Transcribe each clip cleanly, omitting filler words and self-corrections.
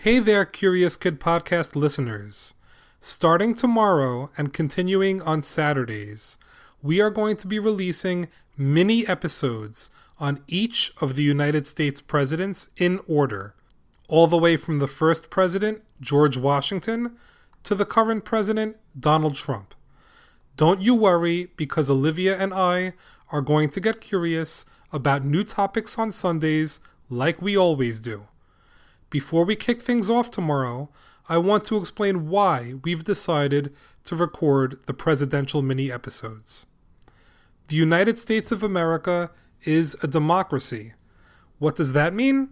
Hey there, Curious Kid Podcast listeners. Starting tomorrow and continuing on Saturdays, we are going to be releasing mini episodes on each of the United States presidents in order, all the way from the first president, George Washington, to the current president, Donald Trump. Don't you worry, because Olivia and I are going to get curious about new topics on Sundays like we always do. Before we kick things off tomorrow, I want to explain why we've decided to record the presidential mini episodes. The United States of America is a democracy. What does that mean?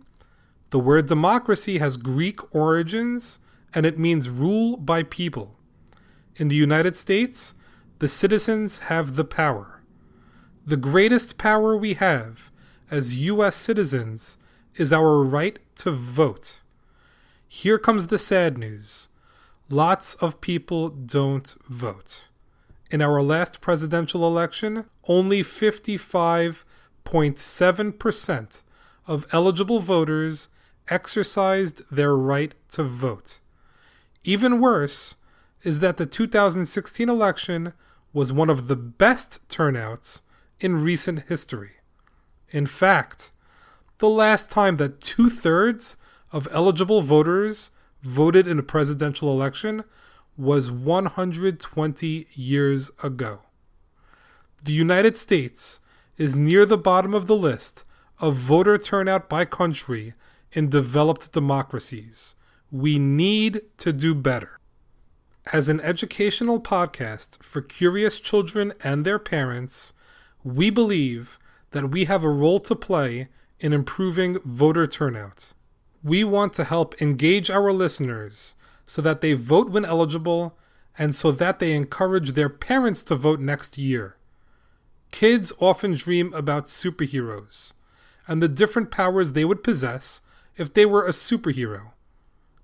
The word democracy has Greek origins, and it means rule by people. In the United States, the citizens have the power. The greatest power we have as U.S. citizens is our right to vote. Here comes the sad news. Lots of people don't vote. In our last presidential election, only 55.7% of eligible voters exercised their right to vote. Even worse is that the 2016 election was one of the best turnouts in recent history. In fact, the last time that 2/3 of eligible voters voted in a presidential election was 120 years ago. The United States is near the bottom of the list of voter turnout by country in developed democracies. We need to do better. As an educational podcast for curious children and their parents, we believe that we have a role to play in improving voter turnout. We want to help engage our listeners so that they vote when eligible and so that they encourage their parents to vote next year. Kids often dream about superheroes and the different powers they would possess if they were a superhero.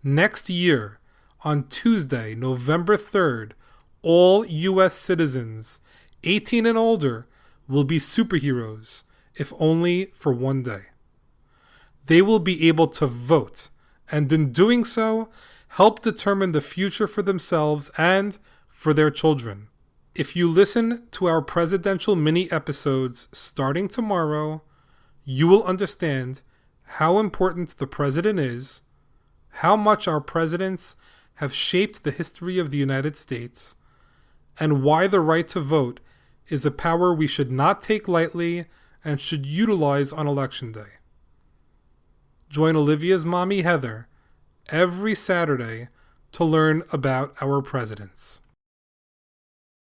Next year, on Tuesday, November 3rd, all U.S. citizens 18 and older will be superheroes, if only for one day. They will be able to vote, and in doing so, help determine the future for themselves and for their children. If you listen to our presidential mini episodes starting tomorrow, you will understand how important the president is, how much our presidents have shaped the history of the United States, and why the right to vote is a power we should not take lightly and should utilize on Election Day. Join Olivia's mommy Heather every Saturday to learn about our presidents.